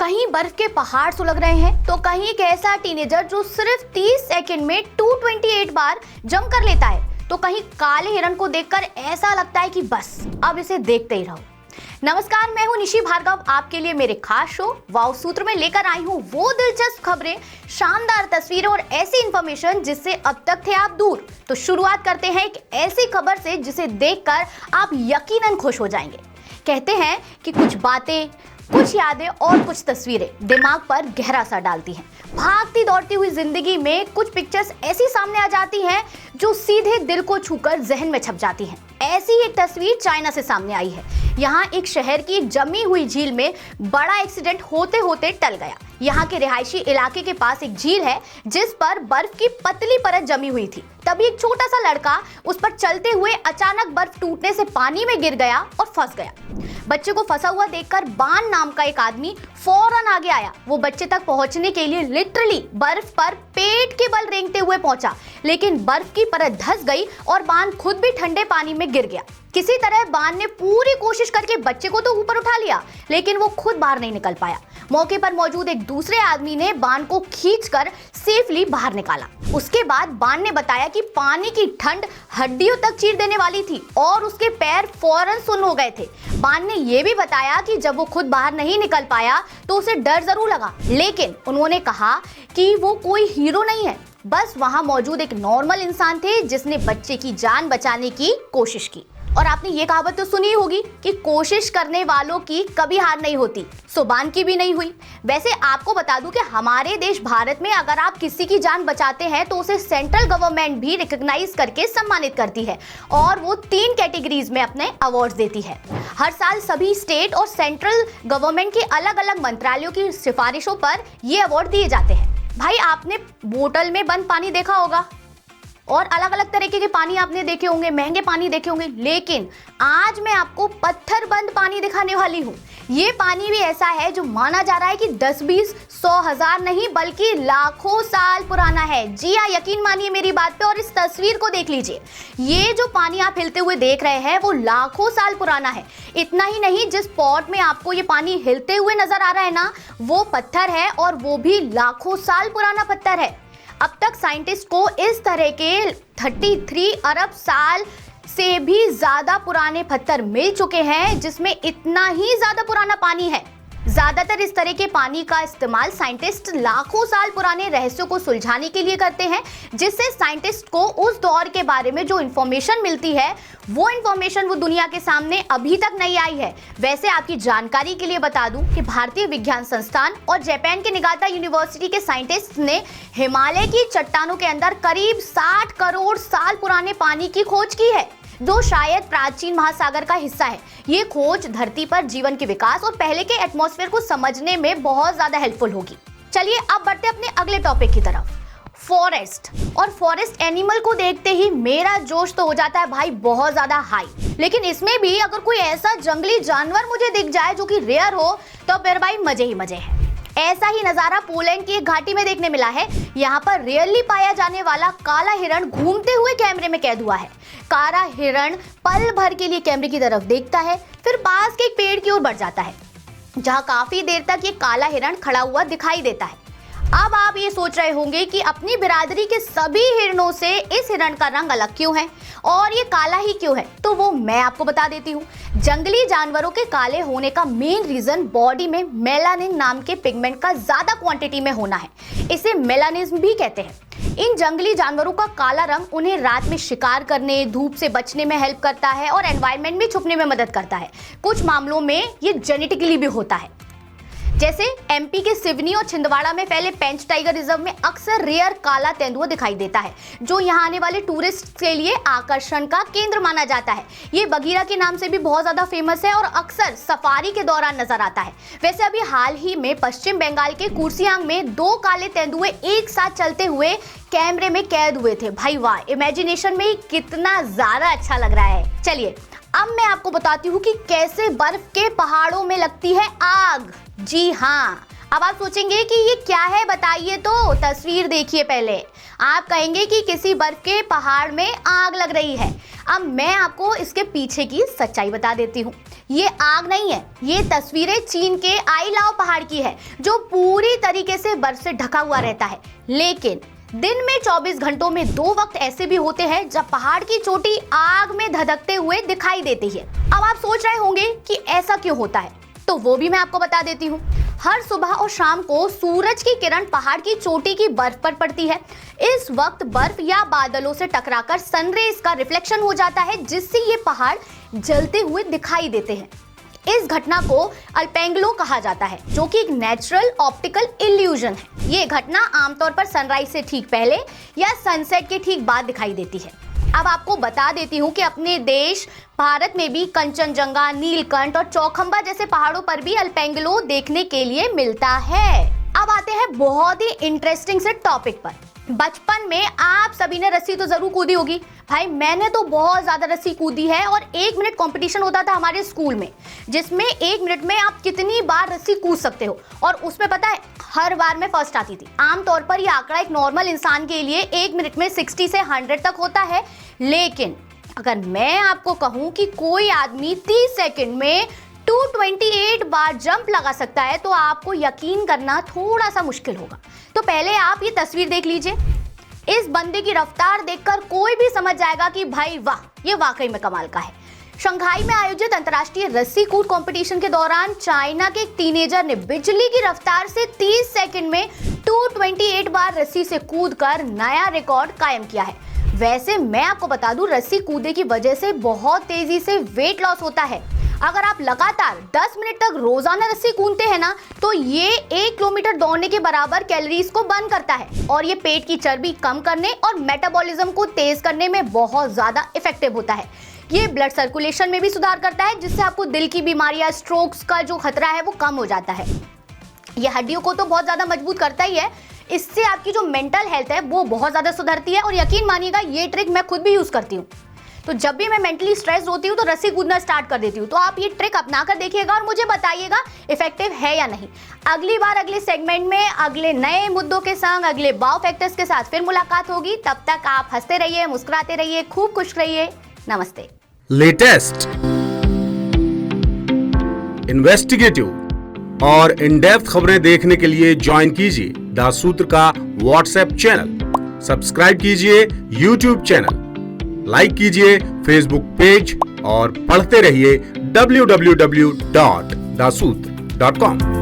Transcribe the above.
कहीं बर्फ के पहाड़ सुलग रहे हैं तो कहीं एक ऐसा टीनेजर जो सिर्फ 30 सेकंड में 228 बार जंप कर लेता है, तो कहीं काले हिरण को देखकर ऐसा लगता है कि बस अब इसे देखते ही रहो। नमस्कार, मैं हूं निशी भार्गव। आपके लिए मेरे खास शो वाव सूत्र में लेकर आई हूं वो दिलचस्प खबरें, शानदार तस्वीरें और ऐसी इंफॉर्मेशन जिससे अब तक थे आप दूर। तो शुरुआत करते हैं एक ऐसी खबर से जिसे देखकर आप यकीनन खुश हो जाएंगे। कहते हैं कि कुछ बातें, कुछ यादें और कुछ तस्वीरें दिमाग पर गहरा असर डालती हैं। भागती दौड़ती हुई जिंदगी में कुछ पिक्चर्स ऐसी सामने आ जाती हैं जो सीधे दिल को छूकर जहन में छप जाती हैं। ऐसी एक तस्वीर चाइना से सामने आई है। यहाँ एक शहर की जमी हुई झील में बड़ा एक्सीडेंट होते होते टल गया। यहाँ के रिहायशी इलाके के पास एक झील है जिस पर बर्फ की पतली परत जमी हुई थी। तभी एक छोटा सा लड़का उस पर चलते हुए अचानक बर्फ टूटने से पानी में गिर गया और फंस गया। बच्चे को फंसा हुआ देखकर बान नाम का एक आदमी फौरन आगे आया। वो बच्चे तक पहुंचने के लिए लिटरली बर्फ पर पेट के बल रेंगते हुए पहुंचा, लेकिन बर्फ की परत धंस गई और बान खुद भी ठंडे पानी में गिर गया। किसी तरह बान ने पूरी कोशिश करके बच्चे को तो ऊपर उठा लिया, लेकिन वो खुद बाहर नहीं निकल पाया। मौके पर मौजूद एक दूसरे आदमी ने बान को खींचकर सेफली बाहर निकाला। उसके बाद बान ने बताया कि पानी की ठंड हड्डियों तक चीर देने वाली थी और उसके पैर फौरन सुन्न हो गए थे। बान ने यह भी बताया कि जब वो खुद बाहर नहीं निकल पाया तो उसे डर जरूर लगा, लेकिन उन्होंने कहा कि वो कोई हीरो नहीं है, बस वहां मौजूद एक नॉर्मल इंसान थे जिसने बच्चे की जान बचाने की कोशिश की। और आपने ये कहावत तो सुनी होगी कि कोशिश करने वालों की कभी हार नहीं होती, सो बान की भी नहीं हुई। वैसे आपको बता दूं कि हमारे देश भारत में अगर आप किसी की जान बचाते हैं तो उसे सेंट्रल गवर्नमेंट भी रिकॉग्नाइज करके सम्मानित करती है और वो 3 कैटेगरीज में अपने अवार्ड्स देती है। हर साल सभी स्टेट और सेंट्रल गवर्नमेंट के अलग अलग मंत्रालयों की सिफारिशों पर ये अवार्ड दिए जाते हैं। भाई, आपने बोतल में बंद पानी देखा होगा और अलग अलग तरीके के पानी आपने देखे होंगे, महंगे पानी देखे होंगे, लेकिन आज मैं आपको पत्थर बंद पानी दिखाने वाली हूँ। ये पानी भी ऐसा है जो माना जा रहा है कि 10, 20, 100, 1000 नहीं बल्कि लाखों साल पुराना है। जी हाँ, यकीन मानिए मेरी बात पे और इस तस्वीर को देख लीजिए। ये जो पानी आप हिलते हुए देख रहे हैं वो लाखों साल पुराना है। इतना ही नहीं, जिस पॉट में आपको ये पानी हिलते हुए नजर आ रहा है ना, वो पत्थर है और वो भी लाखों साल पुराना पत्थर है। अब तक साइंटिस्ट को इस तरह के 33 अरब साल से भी ज्यादा पुराने पत्थर मिल चुके हैं जिसमें इतना ही ज्यादा पुराना पानी है। ज्यादातर इस तरह के पानी का इस्तेमाल साइंटिस्ट लाखों साल पुराने रहस्यों को सुलझाने के लिए करते हैं, जिससे साइंटिस्ट को उस दौर के बारे में जो इंफॉर्मेशन मिलती है वो इंफॉर्मेशन वो दुनिया के सामने अभी तक नहीं आई है। वैसे आपकी जानकारी के लिए बता दूं कि भारतीय विज्ञान संस्थान और जापान के निगाता यूनिवर्सिटी के साइंटिस्ट ने हिमालय की चट्टानों के अंदर करीब 60 करोड़ साल पुराने पानी की खोज की है, जो शायद प्राचीन महासागर का हिस्सा है। ये खोज धरती पर जीवन के विकास और पहले के एटमॉस्फेयर को समझने में बहुत ज्यादा हेल्पफुल होगी। चलिए अब बढ़ते अपने अगले टॉपिक की तरफ, फॉरेस्ट। और फॉरेस्ट एनिमल को देखते ही मेरा जोश तो हो जाता है भाई बहुत ज्यादा हाई, लेकिन इसमें भी अगर कोई ऐसा जंगली जानवर मुझे दिख जाए जो कि रेयर हो तो फिर भाई मजे ही मजे हैं। ऐसा ही नजारा पोलैंड की एक घाटी में देखने मिला है। यहाँ पर रेयरली पाया जाने वाला काला हिरण घूमते हुए कैमरे में कैद हुआ है। काला हिरण पल भर के लिए कैमरे की तरफ देखता है, फिर पास के एक पेड़ की ओर बढ़ जाता है जहाँ काफी देर तक ये काला हिरण खड़ा हुआ दिखाई देता है। अब आप ये सोच रहे होंगे कि अपनी बिरादरी के सभी हिरणों से इस हिरण का रंग अलग क्यों है और ये काला ही क्यों है, तो वो मैं आपको बता देती हूँ। जंगली जानवरों के काले होने का मेन रीजन बॉडी में मेलानिन नाम के पिगमेंट का ज्यादा क्वांटिटी में होना है। इसे मेलानिज्म भी कहते हैं। इन जंगली जानवरों का काला रंग उन्हें रात में शिकार करने, धूप से बचने में हेल्प करता है और एनवायरनमेंट में छुपने में मदद करता है। कुछ मामलों में ये जेनेटिकली भी होता है। जैसे एमपी के सिवनी और छिंदवाड़ा में फैले पेंच टाइगर रिजर्व में अक्सर रेयर काला तेंदुआ दिखाई देता है, जो यहाँ आने वाले टूरिस्ट के लिए आकर्षण का केंद्र माना जाता है। ये बगीरा के नाम से भी बहुत ज्यादा फेमस है और अक्सर सफारी के दौरान नजर आता है। वैसे अभी हाल ही में पश्चिम बंगाल के कुर्सियांग में 2 काले तेंदुए एक साथ चलते हुए कैमरे में कैद हुए थे। भाई वाह, इमेजिनेशन में ही कितना ज्यादा अच्छा लग रहा है। चलिए अब मैं आपको बताती हूँ कि कैसे बर्फ के पहाड़ों में लगती है आग। जी हाँ, अब आप सोचेंगे कि ये क्या है, बताइए तो। तस्वीर देखिए पहले। आप कहेंगे कि किसी बर्फ के पहाड़ में आग लग रही है। अब मैं आपको इसके पीछे की सच्चाई बता देती हूँ। ये आग नहीं है, ये तस्वीरें चीन के आइलाओ पहाड़ की है, जो पूरी तरीके से बर्फ से ढका हुआ रहता है। लेकिन दिन में 24 घंटों में 2 वक्त ऐसे भी होते हैं जब पहाड़ की चोटी आग में धधकते हुए दिखाई देती है। अब आप सोच रहे होंगे कि ऐसा क्यों होता है, तो वो भी मैं आपको बता देती हूँ। हर सुबह और शाम को सूरज की किरण पहाड़ की चोटी की बर्फ पर पड़ती है। इस वक्त बर्फ या बादलों से टकराकर सनरेज का रिफ्लेक्शन हो जाता है, जिससे ये पहाड़ जलते हुए दिखाई देते हैं। इस घटना को अल्पेंगलो कहा जाता है, जो कि एक नेचुरल ऑप्टिकल इल्यूजन है। ये घटना आमतौर पर सनराइज से ठीक पहले या सनसेट के ठीक बाद दिखाई देती है। अब आपको बता देती हूँ कि अपने देश भारत में भी कंचनजंगा, नीलकंठ और चौखंबा जैसे पहाड़ों पर भी अल्पेंगलो देखने के लिए मिलता है। अब आते हैं बहुत ही इंटरेस्टिंग से टॉपिक पर। बचपन में आप सभी ने रस्सी तो जरूर कूदी होगी। भाई मैंने तो बहुत ज्यादा रस्सी कूदी है, और 1 मिनट कंपटीशन होता था हमारे स्कूल में, जिसमें 1 मिनट में आप कितनी बार रस्सी कूद सकते हो, और उसमें पता है हर बार मैं फर्स्ट आती थी। आमतौर पर यह आंकड़ा एक नॉर्मल इंसान के लिए 1 मिनट में 60 से 100 तक होता है। लेकिन अगर मैं आपको कहूं कि कोई आदमी 30 सेकंड में 228 बार जंप लगा सकता है, तो आपको यकीन करना थोड़ा सा मुश्किल होगा। तो पहले आप ये तस्वीर देख लीजिए। इस बंदे की रफ्तार देखकर कोई भी समझ जाएगा कि भाई वाह, ये वाकई में कमाल का है। शंघाई में आयोजित अंतर्राष्ट्रीय रस्सी कूद कंपटीशन के दौरान चाइना के एक टीनेजर ने बिजली की रफ्तार से 30 सेकंड में 228 बार रस्सी से कूदकर नया रिकॉर्ड कायम किया है। वैसे मैं आपको बता दूं, रस्सी कूदे की वजह से बहुत तेजी से वेट लॉस होता है। अगर आप लगातार 10 मिनट तक रोजाना रस्सी कूदते हैं ना, तो ये 1 किलोमीटर दौड़ने के बराबर कैलोरीज को बर्न करता है, और ये पेट की चर्बी कम करने और मेटाबॉलिज्म को तेज करने में बहुत ज्यादा इफेक्टिव होता है। ये ब्लड सर्कुलेशन में भी सुधार करता है, जिससे आपको दिल की बीमारियां, स्ट्रोक्स का जो खतरा है वो कम हो जाता है। ये हड्डियों को तो बहुत ज्यादा मजबूत करता ही है, इससे आपकी जो मेंटल हेल्थ है वो बहुत ज्यादा सुधरती है। और यकीन मानिएगा, ये ट्रिक मैं खुद भी यूज करती हूँ। तो जब भी मैं मेंटली स्ट्रेस होती हूँ तो रस्सी कूदना स्टार्ट कर देती हूँ। तो आप ये ट्रिक अपना कर देखिएगा और मुझे बताइएगा इफेक्टिव है या नहीं। अगली बार अगले सेगमेंट में अगले नए मुद्दों के संग, अगले वाव फैक्टर्स के साथ फिर मुलाकात होगी। तब तक आप हंसते रहिए, मुस्कुराते रहिए, खूब खुश रहिए। नमस्ते। लेटेस्ट, इन्वेस्टिगेटिव और इन डेप्थ खबरें देखने के लिए ज्वाइन कीजिए द सूत्र का व्हाट्सएप चैनल, सब्सक्राइब कीजिए यूट्यूब चैनल, लाइक कीजिए फेसबुक पेज और पढ़ते रहिए www.daसूत्र.com।